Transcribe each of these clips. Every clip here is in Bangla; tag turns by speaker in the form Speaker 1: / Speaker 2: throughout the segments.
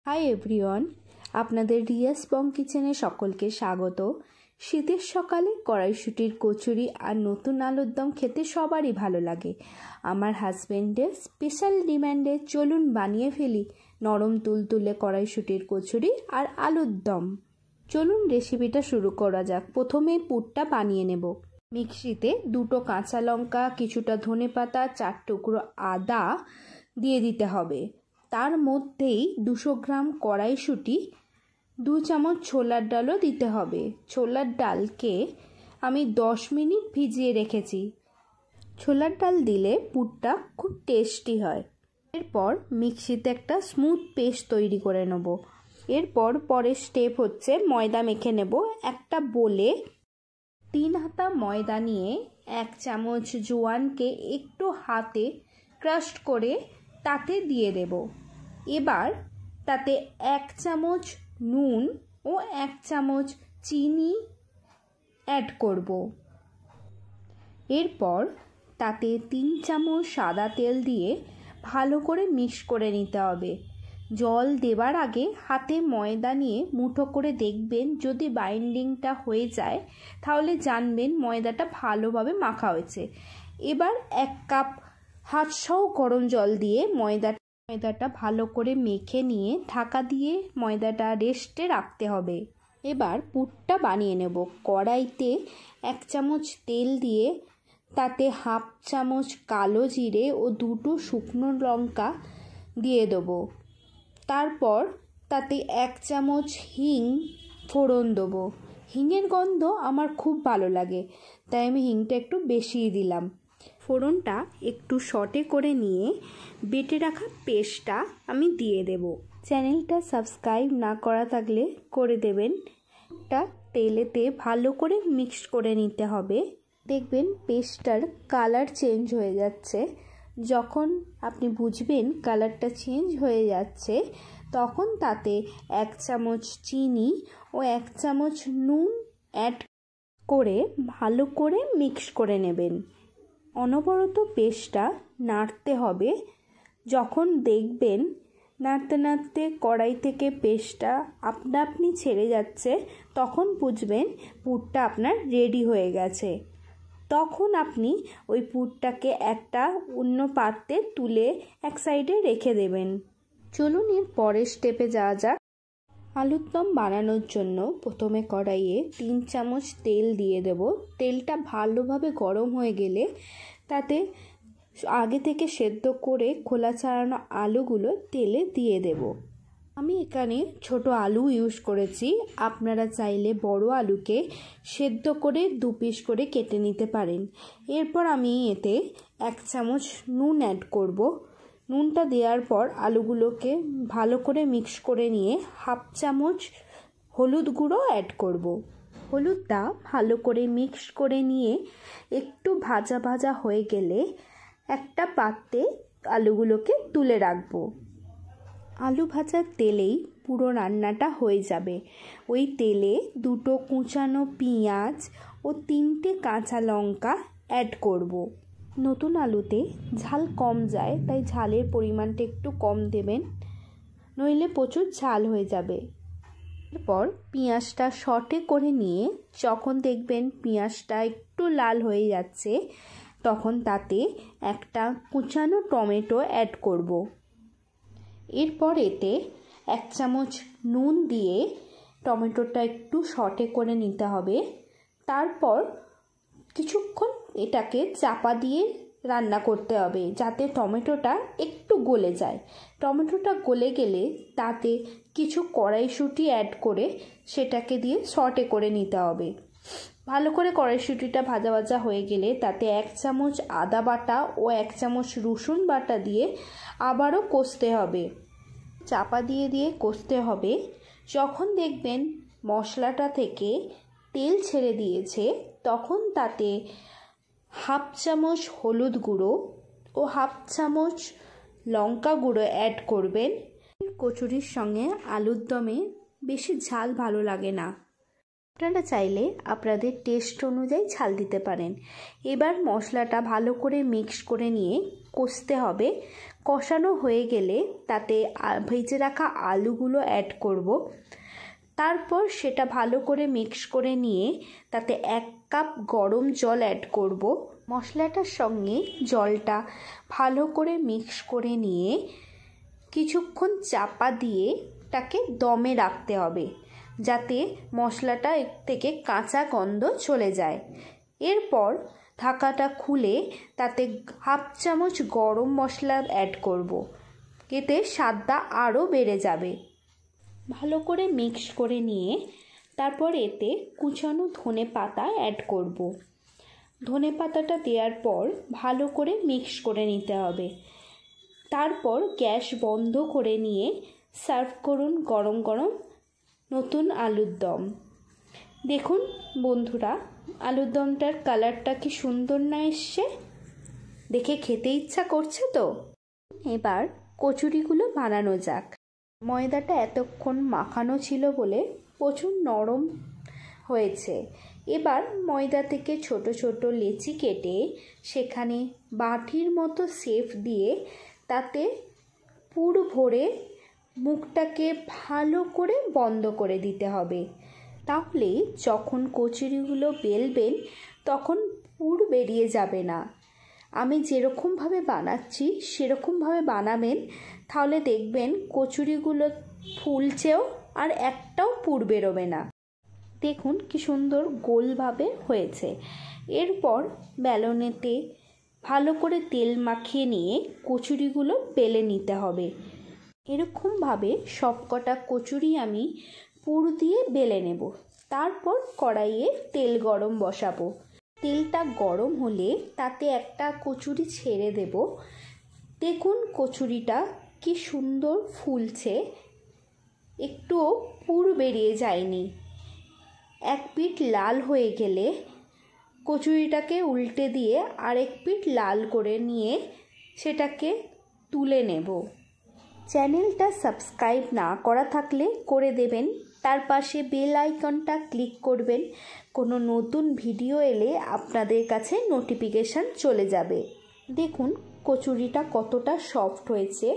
Speaker 1: হাই এভরিওয়ান, আপনাদের রিয়াস বং কিচেনে সকলকে স্বাগত। শীতের সকালে কড়াইশুঁটির কচুরি আর নতুন আলুর দম খেতে সবারই ভালো লাগে। আমার হাজব্যান্ডের স্পেশাল ডিমান্ডে চলুন বানিয়ে ফেলি নরম তুলতুলে কড়াইশুঁটির কচুরি আর আলুর দম। চলুন রেসিপিটা শুরু করা যাক। প্রথমে পুরটা বানিয়ে নেব। মিক্সিতে 2টো কাঁচা লঙ্কা, কিছুটা ধনেপাতা, 4 টুকরো আদা দিয়ে দিতে হবে। তার মধ্যেই 200 গ্রাম কড়াইশুঁটি, 2 চামচ ছোলার ডালও দিতে হবে। ছোলার ডালকে আমি 10 মিনিট ভিজিয়ে রেখেছি। ছোলার ডাল দিলে পুরটা খুব টেস্টি হয়। এরপর মিক্সিতে একটা স্মুথ পেস্ট তৈরি করে নেব। এরপর পরের স্টেপ হচ্ছে ময়দা মেখে নেব। একটা বোলে 3 হাতা ময়দা নিয়ে 1 চামচ জোয়ানকে একটু হাতে ক্রাশ করে তাতে দিয়ে দেব। এবার তাতে 1 চামচ নুন ও 1 চামচ চিনি অ্যাড করব। এরপর তাতে 3 চামচ সাদা তেল দিয়ে ভালো করে মিক্স করে নিতে হবে। জল দেবার আগে হাতে ময়দা নিয়ে মুঠো করে দেখবেন, যদি বাইন্ডিংটা হয়ে যায় তাহলে জানবেন ময়দাটা ভালোভাবে মাখা হয়েছে। এবার 1 কাপ হাতসহ গরম জল দিয়ে ময়দাটা ভালো করে মেখে নিয়ে ঢাকা দিয়ে ময়দাটা রেস্টে রাখতে হবে। এবার পুরটা বানিয়ে নেব। কড়াইতে 1 চামচ তেল দিয়ে তাতে 1/2 চামচ কালো জিরে ও 2টো শুকনো লঙ্কা দিয়ে দেবো। তারপর তাতে 1 চামচ হিং ফোড়ন দেবো। হিঙের গন্ধ আমার খুব ভালো লাগে, তাই আমি হিংটা একটু বেশিই দিলাম। ফোড়নটা একটু সটে করে নিয়ে বেটে রাখা পেস্টটা আমি দিয়ে দেব। চ্যানেলটা সাবস্ক্রাইব না করা থাকলে করে দেবেন। তেলেতে ভালো করে মিক্স করে নিতে হবে। দেখবেন পেস্টটার কালার চেঞ্জ হয়ে যাচ্ছে। যখন আপনি বুঝবেন কালারটা চেঞ্জ হয়ে যাচ্ছে, তখন তাতে 1 চামচ চিনি ও 1 চামচ নুন অ্যাড করে ভালো করে মিক্স করে নেবেন। অনবরত পেস্টটা নাড়তে হবে। যখন দেখবেন নাড়তে নাড়তে কড়াই থেকে পেস্টটা আপনা আপনি ছেড়ে যাচ্ছে, তখন বুঝবেন পুরটা আপনার রেডি হয়ে গেছে। তখন আপনি ওই পুরটাকে একটা অন্য পাত্রে তুলে এক সাইডে রেখে দেবেন। চলুন এর পরের স্টেপে যাওয়া যাক। আলুর দম বানানোর জন্য প্রথমে কড়াইয়ে 3 চামচ তেল দিয়ে দেব। তেলটা ভালোভাবে গরম হয়ে গেলে তাতে আগে থেকে সেদ্ধ করে খোলা ছাড়ানো আলুগুলো তেলে দিয়ে দেব। আমি এখানে ছোট আলু ইউজ করেছি। আপনারা চাইলে বড় আলুকে সেদ্ধ করে 2 পিস করে কেটে নিতে পারেন। এরপর আমি এতে 1 চামচ নুন অ্যাড করব। নুনটা দেওয়ার পর আলুগুলোকে ভালো করে মিক্স করে নিয়ে 1/2 চামচ হলুদ গুঁড়ো অ্যাড করব। হলুদটা ভালো করে মিক্স করে নিয়ে একটু ভাজা ভাজা হয়ে গেলে একটা পাত্রে আলুগুলোকে তুলে রাখব। আলু ভাজার তেলেই পুরো রান্নাটা হয়ে যাবে। ওই তেলে 2টো কুচানো পেঁয়াজ ও 3টে কাঁচা লঙ্কা অ্যাড করব। নতুন আলুতে ঝাল কম যায়, তাই ঝালের পরিমাণটা একটু কম দেবেন, নইলে প্রচুর ঝাল হয়ে যাবে। এরপর পেঁয়াজটা সটে করে নিয়ে যখন দেখবেন পেঁয়াজটা একটু লাল হয়ে যাচ্ছে, তখন তাতে একটা কুচানো টমেটো অ্যাড করব। এরপর এতে 1 চামচ নুন দিয়ে টমেটোটা একটু সটে করে নিতে হবে। তারপর কিছুক্ষণ এটাকে চাপা দিয়ে রান্না করতে হবে, যাতে টমেটোটা একটু গলে যায়। টমেটোটা গলে গেলে তাতে কিছু কড়াইশুঁটি অ্যাড করে সেটাকে দিয়ে সটে করে নিতে হবে। ভালো করে কড়াইশুঁটিটা ভাজা ভাজা হয়ে গেলে তাতে 1 চামচ আদা বাটা ও 1 চামচ রসুন বাটা দিয়ে আবারও কষতে হবে। চাপা দিয়ে দিয়ে কষতে হবে। যখন দেখবেন মশলাটা থেকে তেল ছেড়ে দিয়েছে, তখন তাতে 1/2 চামচ হলুদ গুঁড়ো ও 1/2 চামচ লঙ্কা গুঁড়ো অ্যাড করবেন। কচুরির সঙ্গে আলুর দমে বেশি ঝাল ভালো লাগে না। আপনারা চাইলে আপনাদের টেস্ট অনুযায়ী ঝাল দিতে পারেন। এবার মশলাটা ভালো করে মিক্স করে নিয়ে কষতে হবে। কষানো হয়ে গেলে তাতে ভেজে রাখা আলুগুলো অ্যাড করব। তারপর সেটা ভালো করে মিক্স করে নিয়ে তাতে 1 কাপ গরম জল অ্যাড করব। মশলাটার সঙ্গে জলটা ভালো করে মিক্স করে নিয়ে কিছুক্ষণ চাপা দিয়ে তাকে দমে রাখতে হবে, যাতে মশলাটা থেকে কাঁচা গন্ধ চলে যায়। এরপর ঢাকাটা খুলে তাতে 1/2 চামচ গরম মশলা অ্যাড করব। এতে স্বাদটা আরও বেড়ে যাবে। ভালো করে মিক্স করে নিয়ে তারপর এতে কুচানো ধনে পাতা অ্যাড করব। ধনে পাতাটা দেওয়ার পর ভালো করে মিক্স করে নিতে হবে। তারপর গ্যাস বন্ধ করে নিয়ে সার্ভ করুন গরম গরম নতুন আলুর দম। দেখুন বন্ধুরা, আলুর দমটার কালারটা কি সুন্দর না এসছে, দেখে খেতে ইচ্ছা করছে তো। এবার কচুরিগুলো বানানো যাক। ময়দাটা এতক্ষণ মাখানো ছিল বলে প্রচুর নরম হয়েছে। এবার ময়দা থেকে ছোট ছোট লেচি কেটে সেখানে বাটির মতো শেপ দিয়ে তাতে পুর ভরে মুখটাকে ভালো করে বন্ধ করে দিতে হবে। তাহলে যখন কচুরিগুলো বেলবেন তখন পুর বেরিয়ে যাবে না। আমি যেরকমভাবে বানাচ্ছি সেরকমভাবে বানাবেন, তাহলে দেখবেন কচুরিগুলো ফুলছেও আর একটাও পুর বেরোবে না। দেখুন কি সুন্দর গোলভাবে হয়েছে। এরপর বেলনেতে ভালো করে তেল মাখিয়ে নিয়ে কচুরিগুলো বেলে নিতে হবে। এরকমভাবে সবকটা কচুরি আমি পুর দিয়ে বেলে নেব। তারপর কড়াইয়ে তেল গরম বসাবো। তেলটা গরম হলে তাতে একটা কচুরি ছেড়ে দেব। দেখুন কচুরিটা কি সুন্দর ফুলছে, একটুও পুর বেরিয়ে যায়নি। এক পিঠ লাল হয়ে গেলে কচুরিটাকে উল্টে দিয়ে আরেক পিঠ লাল করে নিয়ে সেটাকে তুলে নেব। চ্যানেলটা সাবস্ক্রাইব না করা থাকলে করে দেবেন, তার পাশে বেল আইকনটা ক্লিক করবেন। কোনো নতুন ভিডিও এলে আপনাদের কাছে নোটিফিকেশান চলে যাবে। দেখুন কচুরিটা কতটা সফট হয়েছে।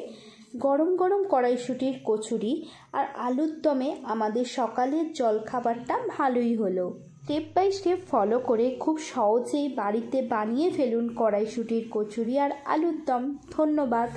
Speaker 1: গরম গরম কড়াইশুঁটির কচুরি আর আলুর দমে আমাদের সকালের জলখাবারটা ভালোই হলো। স্টেপ বাই স্টেপ ফলো করে খুব সহজেই বাড়িতে বানিয়ে ফেলুন কড়াইশুঁটির কচুরি আর আলুর দম। ধন্যবাদ।